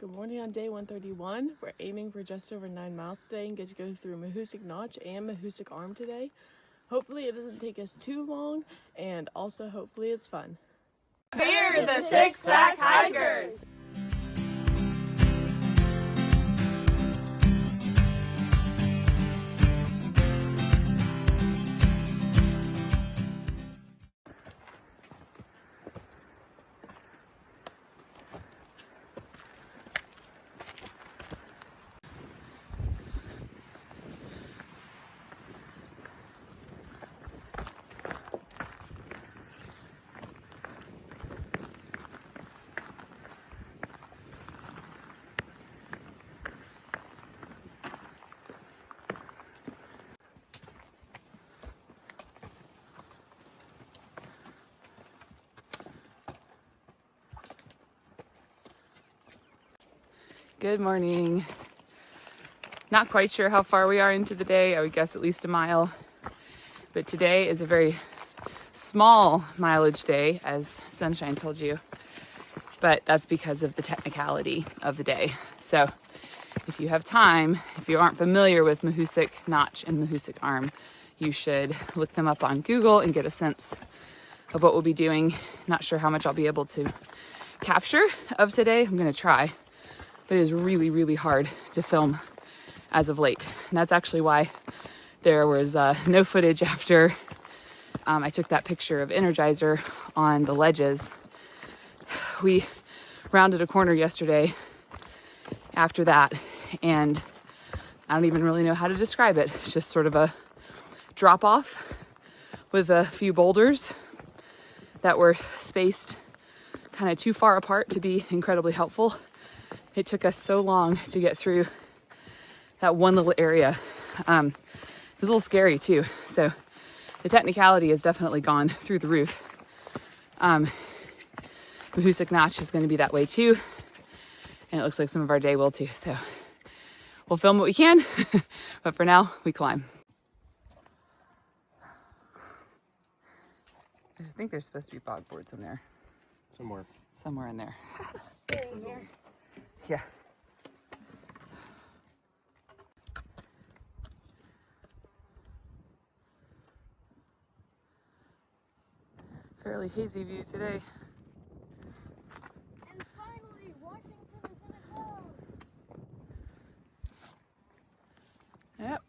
Good morning on day 131. We're aiming for just over 9 miles today and get to go through Mahoosuc Notch and Mahoosuc Arm today. Hopefully it doesn't take us too long, and also hopefully it's fun. We're the Six Pack Hikers! Good morning. Not quite sure how far we are into the day. I would guess at least a mile. But today is a very small mileage day, as Sunshine told you. But that's because of the technicality of the day. So if you have time, if you aren't familiar with Mahoosuc Notch and Mahoosuc Arm, you should look them up on Google and get a sense of what we'll be doing. Not sure how much I'll be able to capture of today. I'm going to try. But it is really, really hard to film as of late. And that's actually why there was no footage after I took that picture of Energizer on the ledges. We rounded a corner yesterday after that, and I don't even really know how to describe it. It's just sort of a drop off with a few boulders that were spaced kind of too far apart to be incredibly helpful. It took us so long to get through that one little area. It was a little scary too. So the technicality has definitely gone through the roof. Mahoosuc Notch is going to be that way too. And it looks like some of our day will too. So we'll film what we can, but for now we climb. I just think there's supposed to be bog boards in there. Somewhere in there. Yeah. Fairly hazy view today. And finally, Washington is in a cloud. Yep.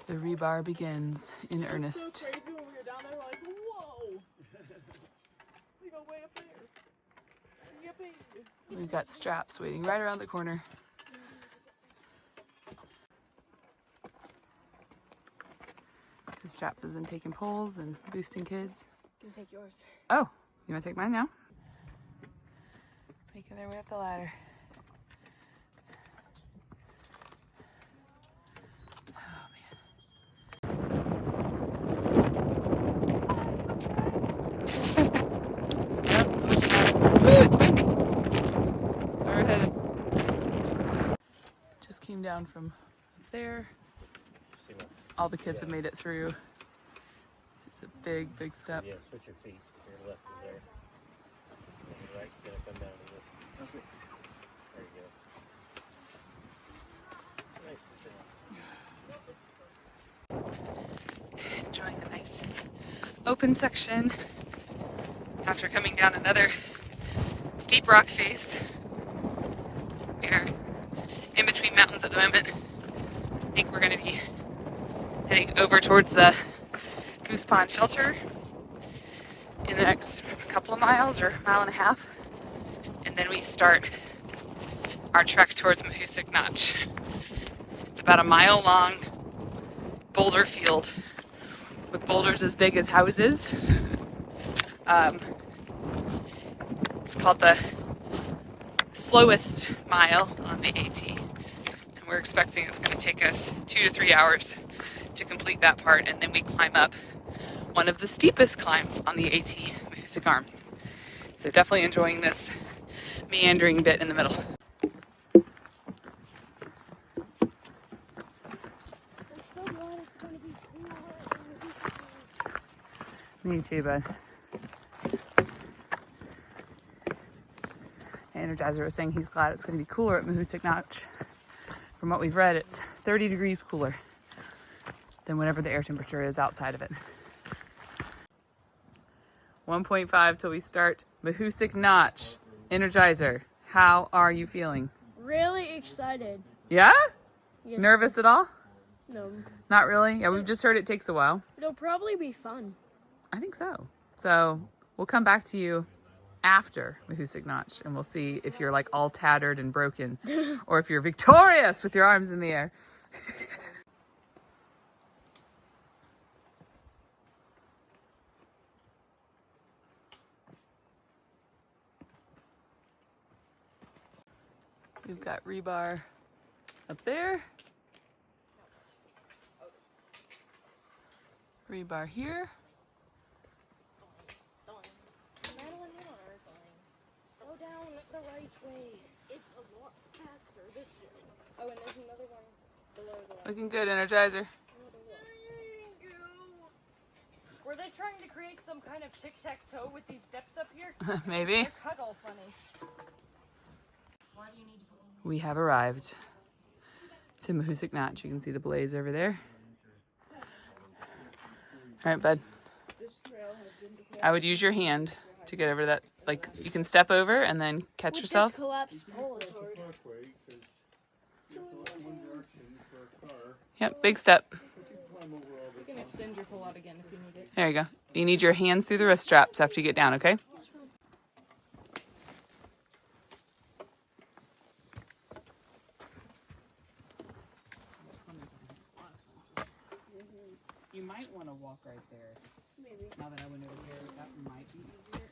The rebar begins in earnest. So crazy when we were down there, we're like, whoa! We go way up there. Yippee! We've got straps waiting right around the corner. The straps has been taking poles and boosting kids. You can take yours. Oh, you want to take mine now? Making their way up the ladder. It's windy. That's where we're headed. Just came down from there. All the kids have made it through. It's a big, big step. Yeah, switch your feet. Your left is there. And your right's gonna come down to this. Okay. There you go. Nice and Enjoying the nice open section after coming down another steep rock face. We're in between mountains at the moment. I think we're going to be heading over towards the Speck Pond Shelter in the next couple of miles or mile and a half, and then we start our trek towards Mahoosuc Notch. It's It's about a mile long boulder field with boulders as big as houses. It's called the slowest mile on the AT. And we're expecting it's going to take us 2 to 3 hours to complete that part. And then we climb up one of the steepest climbs on the AT, Mahoosuc Arm. So definitely enjoying this meandering bit in the middle. Me too, bud. Energizer was saying he's glad it's going to be cooler at Mahoosuc Notch. From what we've read, it's 30 degrees cooler than whatever the air temperature is outside of it. 1.5 till we start Mahoosuc Notch. Energizer, how are you feeling? Really excited. Yeah? Yes. Nervous at all? No. Not really? Yeah, we've just heard it takes a while. It'll probably be fun. I think so. So we'll come back to you after Mahoosuc Notch and we'll see if you're like all tattered and broken or if you're victorious with your arms in the air. We've got rebar up there. Rebar here. Go down the right way. It's a lot faster this way. Oh, and there's another one below the last. Looking good, Energizer. Were they trying to create some kind of tic-tac-toe with these steps up here? Maybe. They're cut all funny. Why do you need to put them? We have arrived to Mahoosuc Notch. You can see the blaze over there. All right, bud. I would use your hand to get over that. Like, you can step over and then catch yourself. This collapsed pole is hard. Yep, big step. You can extend your pull out again if you need it. There you go. You need your hands through the wrist straps after you get down, okay? You might want to walk right there. Maybe. Now that I went over here, that might be easier.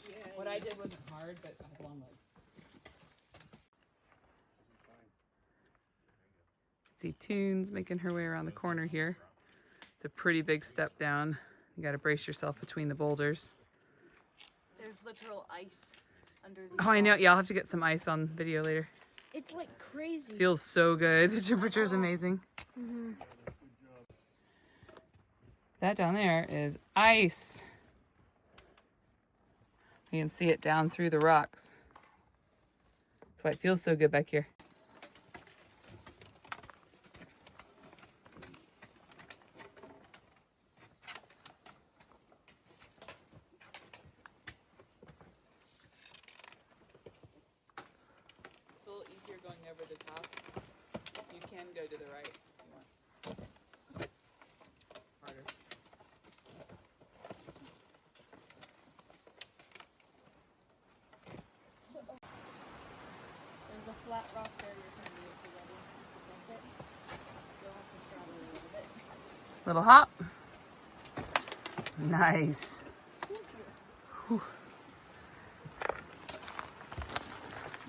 Yeah. What I did wasn't hard, but I have long legs. See Tunes making her way around the corner here. It's a pretty big step down. You got to brace yourself between the boulders. There's literal ice under these Oh, I know. rocks. Yeah, I'll have to get some ice on video later. It's like crazy. Feels so good. The temperature's amazing. Mm-hmm. That down there is ice. You can see it down through the rocks. That's why it feels so good back here. It's a little easier going over the top. You can go to the right if you want. Harder. There's a flat rock there you're trying to get together. If you bump it, you'll have to straddle a little bit. Little hop. Nice. Whew.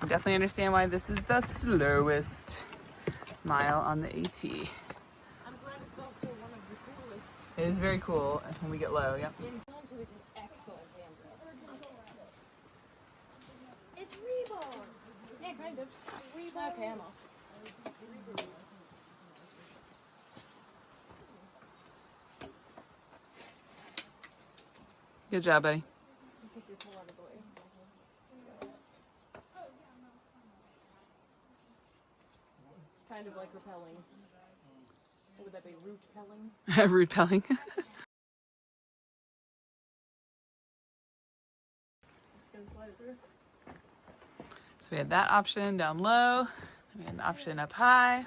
I definitely understand why this is the slowest mile on the AT. I'm glad it's also one of the coolest. It is very cool when we get low, yep. Into is an excellent handle. It's rebar. Yeah, kind of. Rebar. Okay, I'm off. Good job, buddy. Take your pull out of the way. Kind of like repelling. Would that be root pelling? Root pelling. Just gonna slide it through. So we had that option down low. We had an option up high.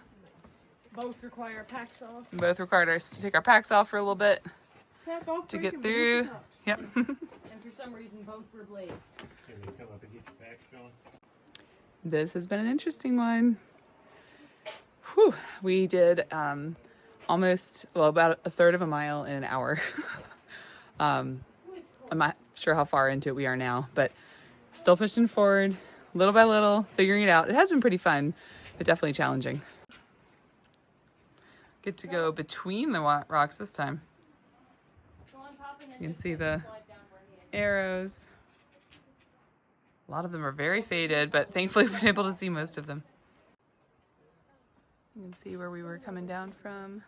Both require packs off. And both required us to take our packs off for a little bit Pack off to break get and through. release it up. Yep. And for some reason, both were blazed. Can you come up and get your back, Sean? This has been an interesting one. Whew, we did almost, well, about a third of a mile in an hour. I'm not sure how far into it we are now, but still pushing forward little by little, figuring it out. It has been pretty fun, but definitely challenging. Get to go between the rocks this time. You can see the arrows. A lot of them are very faded, but thankfully we've been able to see most of them. You can see where we were coming down from.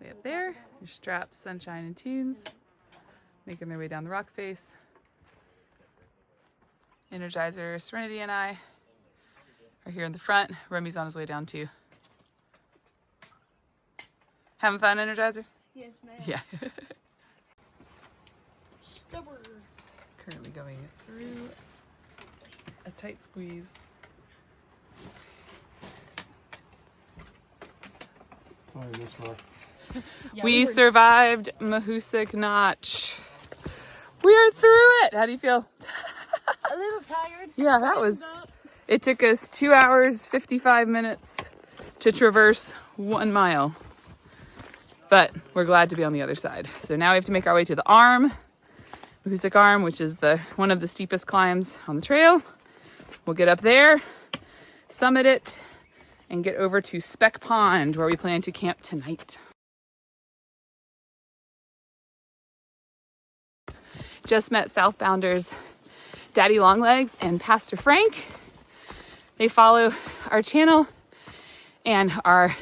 Way up there. Your Straps, Sunshine, and Tunes making their way down the rock face. Energizer, Serenity, and I are here in the front. Remy's on his way down too. Having fun, Energizer? Yes, ma'am. Yeah. Stubborn. Currently going through a tight squeeze. Sorry, this far. Yeah, We were- survived Mahoosuc Notch. We are through it. How do you feel? a little tired. Yeah, that was. It took us 2 hours, 55 minutes to traverse 1 mile. But we're glad to be on the other side. So now we have to make our way to the Arm, Mahoosuc Arm, which is one of the steepest climbs on the trail. We'll get up there, summit it, and get over to Speck Pond, where we plan to camp tonight. Just met Southbounders Daddy Longlegs and Pastor Frank. They follow our channel and are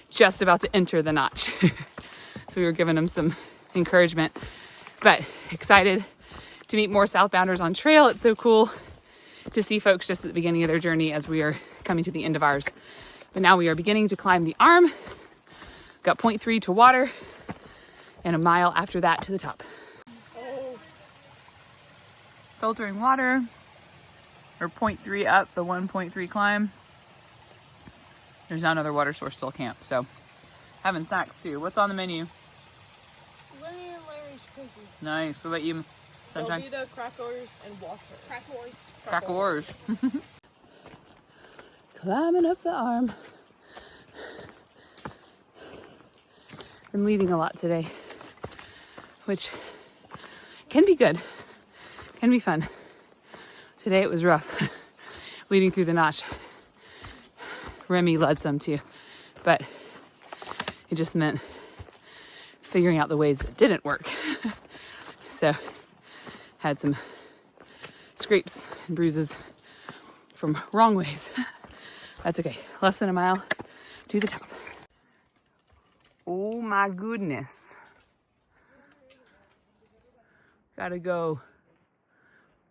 just about to enter the notch. So we were giving them some encouragement, but excited to meet more Southbounders on trail. It's so cool to see folks just at the beginning of their journey as we are coming to the end of ours. But now we are beginning to climb the Arm. Got 0.3 to water and a mile after that to the top. Filtering water, or 0.3 up the 1.3 climb. There's now another water source till camp, so having snacks too. What's on the menu? Lenny and Larry's cookies. Nice. What about you, Sunshine? Velveeta, crackers, and water. Crackers. Crackers. Climbing up the Arm. Been leading a lot today, which can be good, can be fun. Today it was rough, leading through the notch. Remy led some too, but it just meant figuring out the ways that didn't work. So had some scrapes and bruises from wrong ways. That's okay. Less than a mile to the top. Oh my goodness. Gotta go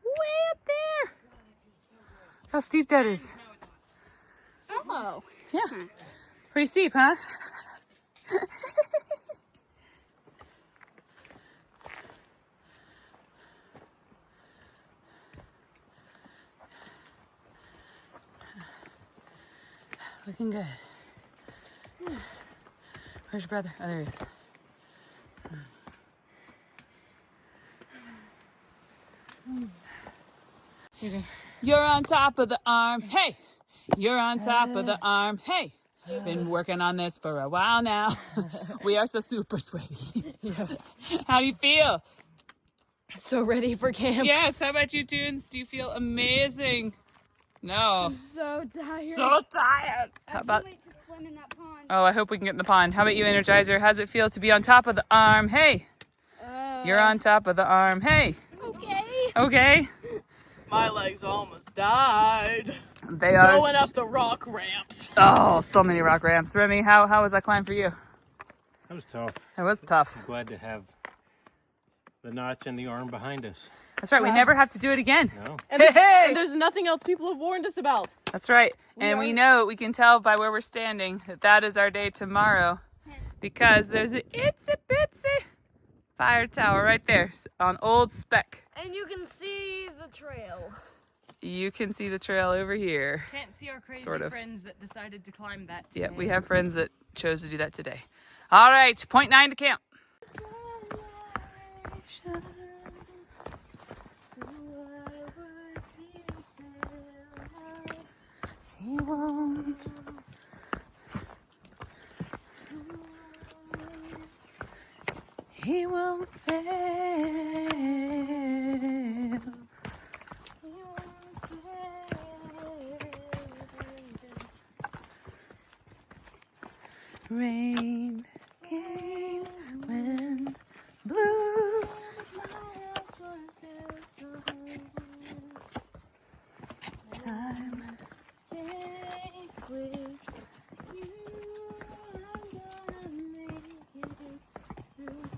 way up there. How steep that is. Oh. Yeah. Pretty steep, huh? Looking good. Where's your brother? Oh, there he is. You're on top of the Arm. Hey! You're on top of the Arm. Hey! Been working on this for a while now. We are so super sweaty. How do you feel? So ready for camp. Yes, how about you, Tunes? Do you feel amazing? No. So tired. So tired. How about... Wait to swim in that pond. Oh, I hope we can get in the pond. How about you, Energizer? How's it feel to be on top of the Arm? Hey! You're on top of the Arm. Hey! Okay. Okay. My legs almost died. They are... Going up the rock ramps. Oh, so many rock ramps. Remy, how was that climb for you? That was tough. It was tough. I'm glad to have the notch and the Arm behind us. That's right. We never have to do it again. No? And there's, Hey! and there's nothing else people have warned us about. That's right. And we know, we can tell by where we're standing that that is our day tomorrow, because there's a itsy bitsy fire tower right there on Old Speck. And you can see the trail. You can see the trail over here. Can't see our crazy Sort of. friends that decided to climb that today. Yeah, we have friends that chose to do that today. All right, 0.9 to camp. He won't fail. Rain came, wind blew. I'm Safe with you. I'm gonna make it through.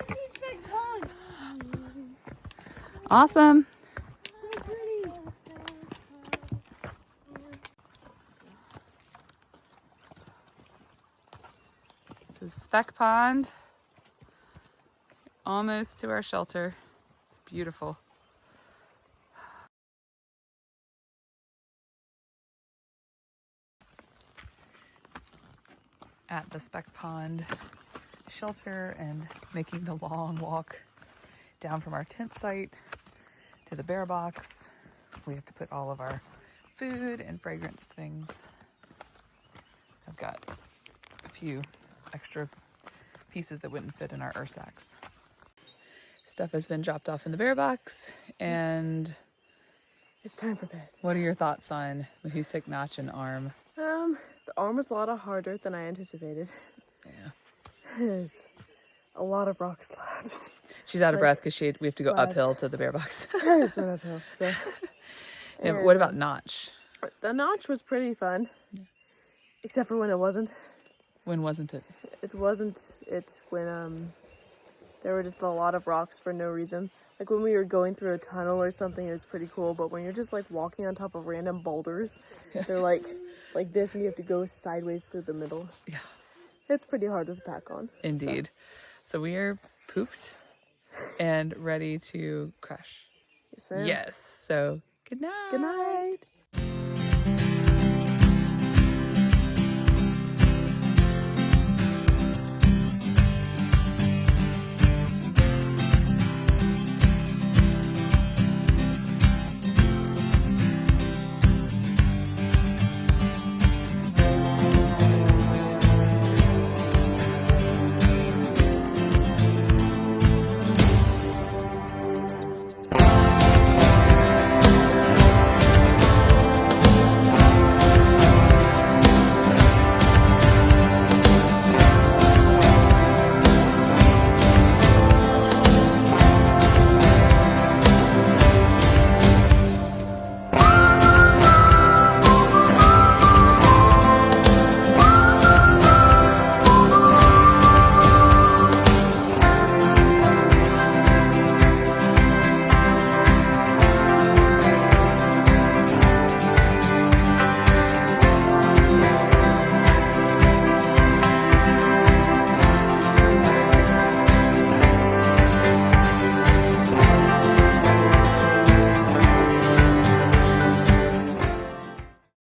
I see Speck Pond. awesome. So pretty. This is Speck Pond. Almost to our shelter. It's beautiful. At the Speck Pond Shelter and making the long walk down from our tent site to the bear box. We have to put all of our food and fragranced things. I've got a few extra pieces that wouldn't fit in our sacks. Stuff has been dropped off in the bear box, and It's time for bed. what are your thoughts on Mahoosuc Notch and Arm? The arm was a lot harder than I anticipated. Yeah. There's a lot of rock slabs. She's out of Like, breath because we have to go slabs. uphill to the bear box. I just went uphill. So Yeah, but what about Notch? the notch was pretty fun, except for when it wasn't. When wasn't it? It wasn't it when there were just a lot of rocks for no reason. Like when we were going through a tunnel or something, it was pretty cool. But when you're just like walking on top of random boulders, they're like this, and you have to go sideways through the middle. It's pretty hard with a pack on. Indeed. So we are pooped and ready to crash. Yes, ma'am. Yes. So good night. Good night.